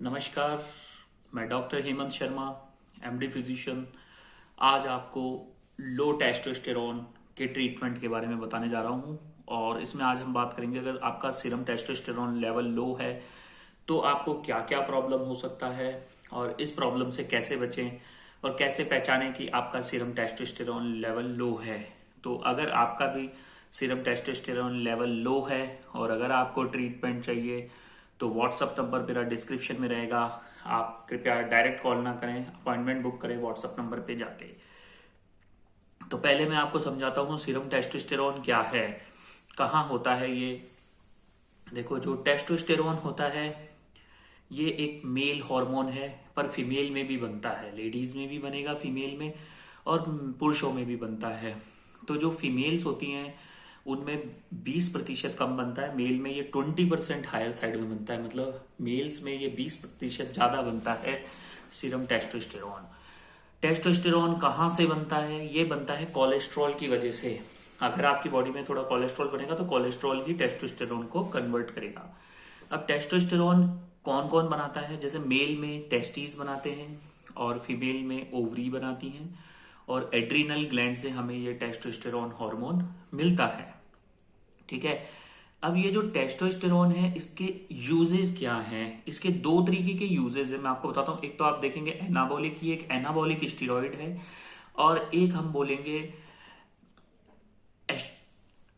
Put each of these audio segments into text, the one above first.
नमस्कार। मैं doctor Hemant Sharma, MD physician. आज आपको लो टेस्टोस्टेरोन के ट्रीटमेंट के बारे में बताने जा रहा हूं। और इसमें आज हम बात करेंगे, अगर आपका सीरम टेस्टोस्टेरोन लेवल लो है तो आपको क्या क्या प्रॉब्लम हो सकता है और इस प्रॉब्लम से कैसे बचें और कैसे पहचानें कि आपका सीरम टेस्टोस्टेरोन लेवल लो है। तो अगर आपका भी सीरम टेस्टोस्टेरोन लेवल लो है और अगर आपको ट्रीटमेंट चाहिए तो व्हाट्सअप नंबर मेरा डिस्क्रिप्शन में रहेगा। आप कृपया डायरेक्ट कॉल ना करें, अपॉइंटमेंट बुक करें व्हाट्सअप नंबर पे जाके। तो पहले मैं आपको समझाता हूँ सीरम टेस्टोस्टेरोन क्या है, कहाँ होता है ये। देखो, जो टेस्टोस्टेरोन होता है ये एक मेल हार्मोन है, पर फीमेल में भी बनता है। लेडीज में भी बनेगा, फीमेल में, और पुरुषों में भी बनता है। तो जो फीमेल्स होती हैं उनमें 20% कम बनता है, मेल में ये 20% हायर साइड में बनता है। मतलब मेल्स में ये 20% ज्यादा बनता है सीरम टेस्टोस्टेरोन। टेस्टोस्टेरोन कहाँ से बनता है? ये बनता है कोलेस्ट्रॉल की वजह से। अगर आपकी बॉडी में थोड़ा कोलेस्ट्रॉल बनेगा तो कोलेस्ट्रॉल ही टेस्टोस्टेरोन को कन्वर्ट करेगा। अब टेस्टोस्टेरोन कौन कौन बनाता है? जैसे मेल में टेस्टिस बनाते हैं और फीमेल में ओवरी बनाती हैं, और एड्रीनल ग्लैंड से हमें ये टेस्टोस्टेरोन हार्मोन मिलता है। ठीक है। अब ये जो टेस्टोस्टेरोन है इसके यूजेस क्या हैं? इसके दो तरीके के यूजेस है, मैं आपको बताता हूं। एक तो आप देखेंगे एनाबॉलिक, ही एक एनाबॉलिक स्टीरॉइड है, और एक हम बोलेंगे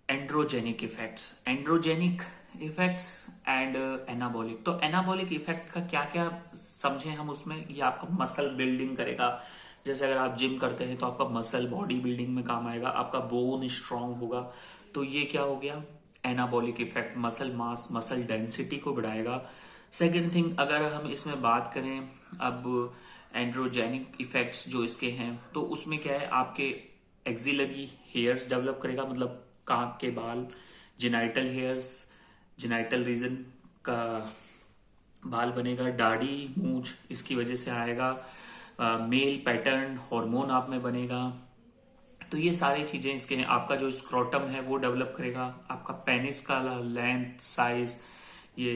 androgenic effects. Androgenic effects and anabolic. तो एनाबॉलिक इफेक्ट का क्या क्या समझें हम उसमें। ये आपका मसल बिल्डिंग करेगा। जैसे अगर आप जिम करते हैं तो आपका मसल बॉडी बिल्डिंग में काम आएगा, आपका बोन स्ट्रांग होगा। तो ये क्या हो गया? Anabolic effect. Muscle mass, muscle density को बढ़ाएगा। सेकेंड थिंग, अगर हम इसमें बात करें अब एंड्रोजेनिक इफेक्ट्स जो इसके हैं, तो उसमें क्या है, आपके एक्सिलरी हेयर्स डेवलप करेगा, मतलब कांख के बाल, जिनाइटल हेयर्स, जिनाइटल रीजन का बाल बनेगा, दाढ़ी, मूंछ इसकी वजह से आएगा। मेल पैटर्न हार्मोन आप में बनेगा। तो ये सारी चीजें इसके हैं। आपका जो स्क्रोटम है वो डेवलप करेगा, आपका पेनिस का लेंथ, साइज, ये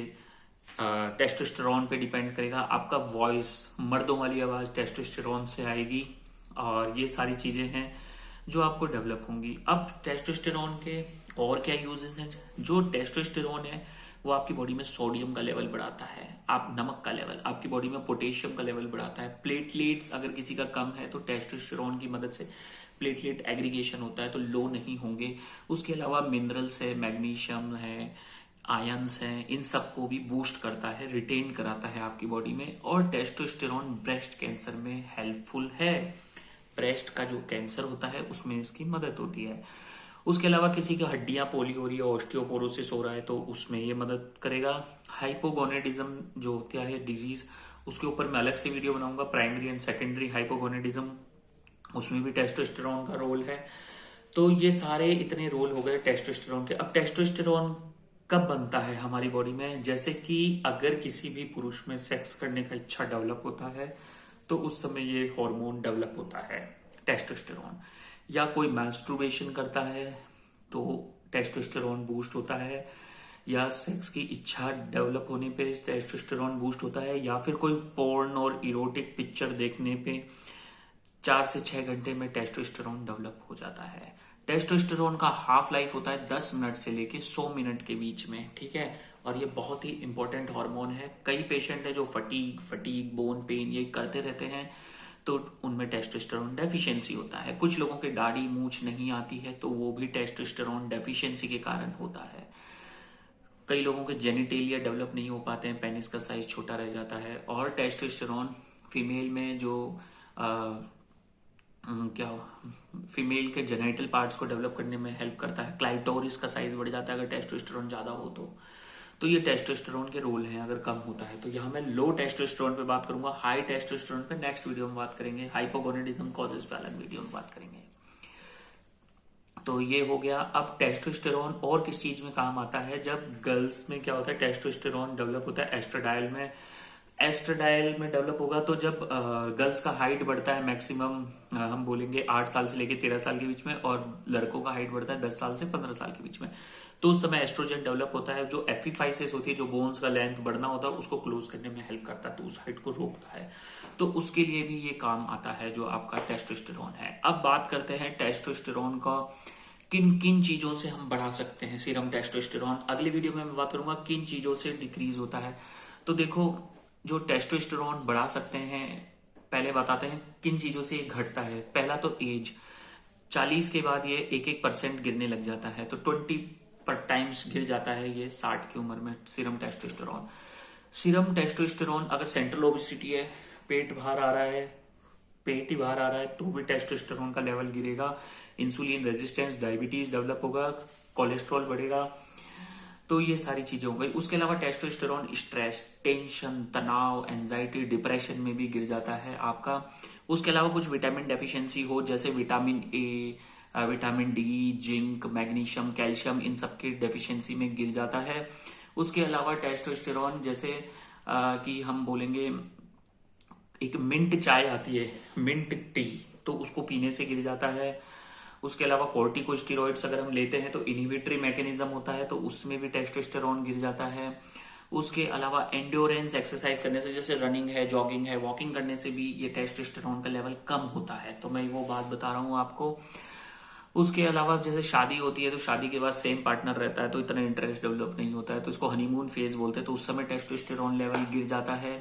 टेस्टोस्टेरोन पे डिपेंड करेगा। आपका वॉइस, मर्दों वाली आवाज टेस्टोस्टेरोन से आएगी। और ये सारी चीजें हैं जो आपको डेवलप होंगी। अब टेस्टोस्टेरोन के और क्या यूजेस हैं? जो टेस्टोस्टेरोन है वो आपकी बॉडी में सोडियम का लेवल बढ़ाता है, आप नमक का लेवल, आपकी बॉडी में पोटेशियम का लेवल बढ़ाता है। प्लेटलेट्स अगर किसी का कम है तो टेस्टोस्टेरोन की मदद से प्लेटलेट एग्रीगेशन होता है तो लो नहीं होंगे। उसके अलावा मिनरल्स है, मैग्नीशियम है, आयंस हैं, इन सबको भी बूस्ट करता है, रिटेन कराता है आपकी बॉडी में। और टेस्टोस्टेरोन ब्रेस्ट कैंसर में हेल्पफुल है। ब्रेस्ट का जो कैंसर होता है उसमें इसकी मदद होती है। उसके अलावा किसी की हड्डियां पोली हो रही है, ऑस्टियोपोरोसिस हो रहा है, तो उसमें ये मदद करेगा। हाइपोगोनेडिज्म जो होता है डिजीज, उसके ऊपर मैं अलग से वीडियो बनाऊंगा। प्राइमरी एंड सेकेंडरी हाइपोगोनेडिज्म, उसमें भी टेस्टोस्टेरोन का रोल है। तो ये सारे इतने रोल हो गए टेस्टोस्टेरोन के। अब टेस्टोस्टेरोन कब बनता है हमारी बॉडी में? जैसे कि अगर किसी भी पुरुष में सेक्स करने का इच्छा डेवलप होता है तो उस समय ये हार्मोन डेवलप होता है, टेस्टोस्टेरोन। या कोई मैस्टरबेशन करता है तो टेस्टोस्टेरोन बूस्ट होता है, या सेक्स की इच्छा डेवलप होने पे टेस्टोस्टेरोन बूस्ट होता है, या फिर कोई पोर्न और इरोटिक पिक्चर देखने पे 4 से 6 घंटे में टेस्टोस्टेरोन डेवलप हो जाता है। टेस्टोस्टेरोन का हाफ लाइफ होता है 10 मिनट से लेके 100 मिनट के बीच में। ठीक है। और ये बहुत ही इंपॉर्टेंट हार्मोन है। कई पेशेंट है जो फटीग बोन पेन ये करते रहते हैं, तो उनमें टेस्टोस्टेरोन डेफिशिएंसी होता है। कुछ लोगों के दाढ़ी मूछ नहीं आती है तो वो भी टेस्टोस्टेरोन डेफिशिएंसी के कारण होता है। कई लोगों के जेनिटेलिया डेवलप नहीं हो पाते हैं, पेनिस का साइज छोटा रह जाता है। और टेस्टोस्टेरोन फीमेल में जो क्या फीमेल के जेनिटल पार्ट्स को डेवलप करने में हेल्प करता है। क्लाइटोरिस का साइज बढ़ जाता है अगर टेस्टोस्टेरोन ज्यादा हो तो ये टेस्टोस्टेरोन के रोल हैं अगर कम होता है तो। यहाँ मैं लो टेस्टोस्टेरोन पे बात करूंगा, हाई टेस्टोस्टेरोन पे नेक्स्ट वीडियो में बात करेंगे, हाइपोगोनेडिज्म कॉजेस पे अलग वीडियो में बात करेंगे। तो ये हो गया। अब टेस्टोस्टेरोन और किस चीज में काम आता है? जब गर्ल्स में क्या होता है, टेस्टोस्टेरोन डेवलप होता है एस्ट्राडायल में। एस्ट्राडायल में डेवलप होगा तो जब गर्ल्स का हाइट बढ़ता है मैक्सिमम हम बोलेंगे 8 साल से लेके 13 साल के बीच में, और लड़कों का हाइट बढ़ता है 10 साल से 15 साल के बीच में। तो उस समय एस्ट्रोजन डेवलप होता है, जो एफिफाइसिस होती है, जो बोन्स का लेंथ बढ़ना होता है उसको क्लोज करने में हेल्प करता है, तो उस हाइट को रोकता है। तो उसके लिए भी ये काम आता है जो आपका टेस्टोस्टेरोन है। अब बात करते हैं टेस्टोस्टेरोन का किन किन चीजों से हम बढ़ा सकते हैं सीरम टेस्टोस्टेरोन। अगली वीडियो में मैं बात करूंगा किन चीजों से डिक्रीज होता है। तो देखो, जो टेस्टोस्टेरोन बढ़ा सकते हैं, पहले बताते हैं किन चीजों से ये घटता है। पहला तो एज, 40 के बाद ये 1% गिरने लग जाता है, तो 20 पर टाइम्स गिर जाता है ये 60 की उम्र में सीरम टेस्टोस्टेरोन। सीरम टेस्टोस्टेरोन अगर सेंट्रल ओबेसिटी है, पेट बाहर आ रहा है, पेट ही बाहर आ रहा है, तो भी टेस्टोस्टेरोन का लेवल गिरेगा। इंसुलिन रेजिस्टेंस, डायबिटीज डेवलप होगा, कोलेस्ट्रॉल बढ़ेगा। तो ये सारी चीजें हो गई। उसके अलावा टेस्टोस्टेरोन स्ट्रेस, टेंशन, तनाव, एंजाइटी, डिप्रेशन में भी गिर जाता है आपका। उसके अलावा कुछ विटामिन डेफिशिएंसी हो, जैसे vitamin A, vitamin D, zinc, magnesium, calcium, इन सब की डेफिशिएंसी में गिर जाता है। उसके अलावा टेस्टोस्टेरोन जैसे कि हम बोलेंगे, एक मिंट चाय आती है, मिंट टी, तो उसको पीने से गिर जाता है। उसके अलावा कोर्टिकोस्टेरॉइड्स अगर हम लेते हैं तो इनहिबिटरी मैकेनिज्म होता है, तो उसमें भी टेस्टोस्टेरोन गिर जाता है। उसके अलावा एंड्योरेंस एक्सरसाइज करने से, जैसे रनिंग है, जॉगिंग है, वॉकिंग करने से भी ये टेस्टोस्टेरोन का लेवल कम होता है। तो मैं वो बात बता रहा हूं आपको। उसके अलावा जैसे शादी होती है, तो शादी के बाद सेम पार्टनर रहता है तो इतना इंटरेस्ट डेवलप नहीं होता है, तो इसको हनीमून फेज बोलते हैं, तो उस समय टेस्टोस्टेरोन लेवल गिर जाता है।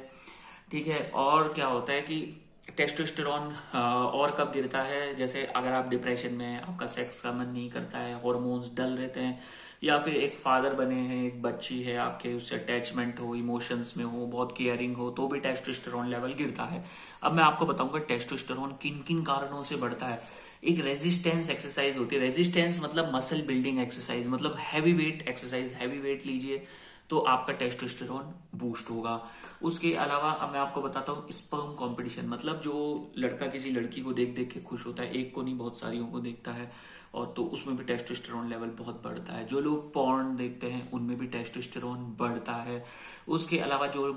ठीक है। और क्या होता है कि टेस्टोस्टेरोन और कब गिरता है, जैसे अगर आप डिप्रेशन में हैं, आपका सेक्स का मन नहीं करता है, हॉर्मोन्स डल रहते हैं, या फिर एक फादर बने हैं, एक बच्ची है आपके, उससे अटैचमेंट हो, इमोशंस में हो, बहुत केयरिंग हो, तो भी टेस्टोस्टेरोन लेवल गिरता है। अब मैं आपको बताऊंगा टेस्टोस्टेरोन किन किन कारणों से बढ़ता है। एक रेजिस्टेंस एक्सरसाइज होती है, रेजिस्टेंस मतलब मसल बिल्डिंग एक्सरसाइज, मतलब heavy weight exercise, heavy weight लीजिए तो आपका टेस्टोस्टेरोन बूस्ट होगा। उसके अलावा अब मैं आपको बताता हूँ स्पर्म कंपटीशन, मतलब जो लड़का किसी लड़की को देख देख के खुश होता है, एक को नहीं बहुत सारियों को देखता है, और तो उसमें भी टेस्टोस्टेरोन लेवल बहुत बढ़ता है। जो लोग पॉर्न देखते हैं उनमें भी टेस्टोस्टेरोन बढ़ता है। उसके अलावा जो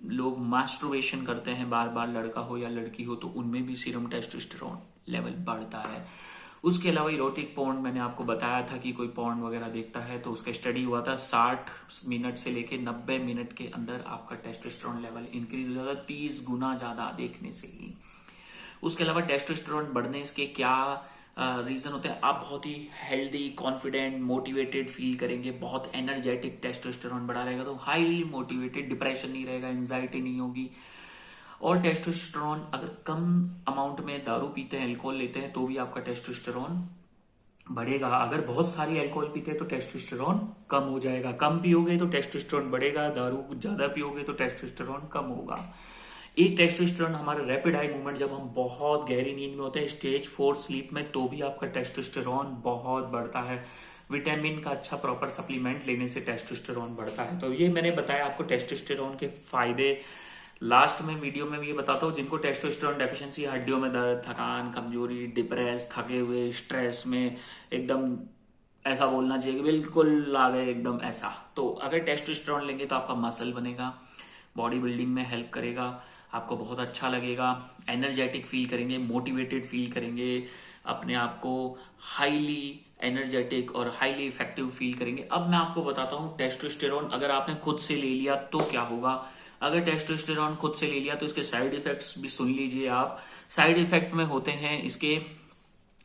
लोग मास्टरबेशन करते हैं बार बार, लड़का हो या लड़की हो, तो उनमें भी सीरम टेस्टोस्टेरोन लेवल बढ़ता है। उसके अलावा इरोटिक पॉर्न, मैंने आपको बताया था कि कोई पॉर्न वगैरह देखता है तो उसका स्टडी हुआ था, 60 मिनट से लेके 90 मिनट के अंदर आपका टेस्टोस्टेरोन लेवल इंक्रीज हो जाता है, 30 गुना ज्यादा देखने से ही। उसके अलावा टेस्टोस्टेरोन बढ़ने के क्या रीजन होते हैं, आप बहुत ही हेल्दी, कॉन्फिडेंट, मोटिवेटेड फील करेंगे, बहुत एनर्जेटिक, टेस्टोस्टेरोन बढ़ा रहेगा तो हाईली मोटिवेटेड, डिप्रेशन नहीं रहेगा, एंजाइटी नहीं होगी। और टेस्टोस्टेरोन अगर कम अमाउंट में दारू पीते हैं, अल्कोहल लेते हैं, तो भी आपका टेस्टोस्टेरोन बढ़ेगा। अगर बहुत सारी अल्कोहल पीते हैं तो टेस्टोस्टेरोन कम हो जाएगा, कम पियोगे तो टेस्टोस्टेरोन बढ़ेगा, दारू ज्यादा पियोगे तो टेस्टोस्टेरोन कम होगा। एक टेस्टोस्टेरोन हमारा रैपिड आई मूवमेंट, जब हम बहुत गहरी नींद में होते हैं, स्टेज 4 स्लीप में, तो भी आपका टेस्टोस्टेरोन बहुत बढ़ता है। विटामिन का अच्छा प्रॉपर सप्लीमेंट लेने से टेस्टोस्टेरोन बढ़ता है। तो ये मैंने बताया आपको टेस्टोस्टेरोन के फायदे। लास्ट में वीडियो में ये बताता हूँ, जिनको टेस्टोस्टेरोन डेफिशिएंसी, हड्डियों में दर्द, थकान, कमजोरी, डिप्रेस, थके हुए, स्ट्रेस में एकदम, ऐसा बोलना चाहिए कि बिल्कुल आ गए एकदम ऐसा, तो अगर टेस्टोस्टेरोन लेंगे तो आपका मसल बनेगा, बॉडी बिल्डिंग में हेल्प करेगा, आपको बहुत अच्छा लगेगा, एनर्जेटिक फील करेंगे, मोटिवेटेड फील करेंगे, अपने आप को हाईली एनर्जेटिक और हाईली इफेक्टिव फील करेंगे। अब मैं आपको बताता हूँ टेस्टोस्टेरोन अगर आपने खुद से ले लिया तो क्या होगा। अगर टेस्टोस्टेरोन खुद से ले लिया तो इसके साइड इफेक्ट्स भी सुन लीजिए आप। साइड इफेक्ट में होते हैं इसके,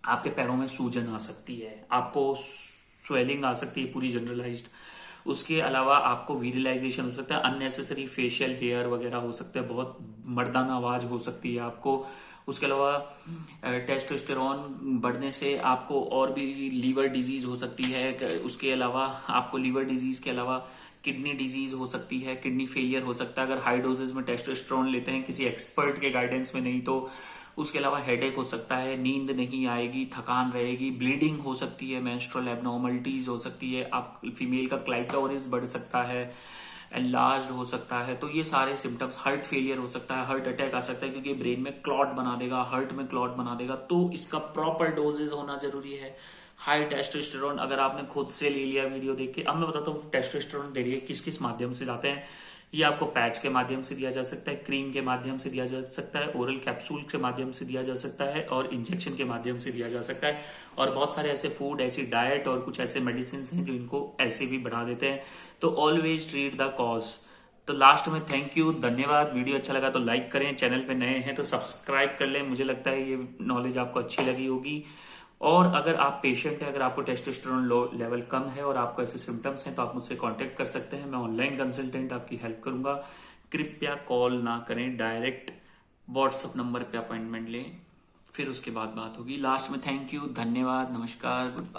आपके पैरों में सूजन आ सकती है, आपको स्वेलिंग आ सकती है पूरी जनरलाइज्ड। उसके अलावा आपको विरलाइजेशन हो सकता है, अननेसेसरी फेशियल हेयर वगैरह हो सकता है, बहुत मर्दाना आवाज हो सकती है आपको। उसके अलावा टेस्टोस्टेरोन बढ़ने से आपको और भी लीवर डिजीज हो सकती है। उसके अलावा आपको लीवर डिजीज के अलावा किडनी डिजीज हो सकती है, किडनी फेलियर हो सकता है अगर हाई डोजेज में टेस्टोस्टेरोन लेते हैं, किसी एक्सपर्ट के गाइडेंस में नहीं तो। उसके अलावा हेडेक हो सकता है, नींद नहीं आएगी, थकान रहेगी, ब्लीडिंग हो सकती है, मेंस्ट्रुअल एब्नॉर्मलिटीज हो सकती है, आप फीमेल का क्लाइटोरिस बढ़ सकता है, एनलार्ज्ड हो सकता है। तो ये सारे सिम्टम्स, हार्ट फेलियर हो सकता है, हार्ट अटैक आ सकता है क्योंकि ब्रेन में क्लॉट बना देगा, हार्ट में क्लॉट बना देगा, तो इसका प्रॉपर डोजेज होना जरूरी है। हाई टेस्टोस्टेरोन अगर आपने खुद से ले लिया वीडियो देख के, अब मैं बताता हूँ टेस्टोस्टेरोन दे रही है किस किस माध्यम से जाते हैं। ये आपको पैच के माध्यम से दिया जा सकता है, क्रीम के माध्यम से दिया जा सकता है, ओरल कैप्सूल के माध्यम से दिया जा सकता है, और इंजेक्शन के माध्यम से दिया जा सकता है। और बहुत सारे ऐसे फूड, ऐसी डाइट और कुछ ऐसे मेडिसिन हैं जो इनको ऐसे भी बढ़ा देते हैं। तो ऑलवेज ट्रीट द कॉज। तो लास्ट में थैंक यू, धन्यवाद। वीडियो अच्छा लगा तो लाइक करें, चैनल पे नए हैं तो सब्सक्राइब कर लें। मुझे लगता है ये नॉलेज आपको अच्छी लगी होगी। और अगर आप पेशेंट हैं, अगर आपको टेस्टोस्टेरोन लो लेवल कम है और आपको ऐसे सिम्टम्स हैं तो आप मुझसे कांटेक्ट कर सकते हैं। मैं ऑनलाइन कंसल्टेंट आपकी हेल्प करूंगा। कृपया कॉल ना करें, डायरेक्ट व्हाट्सएप नंबर पे अपॉइंटमेंट लें, फिर उसके बाद बात होगी। लास्ट में थैंक यू, धन्यवाद, नमस्कार, गुड बाय।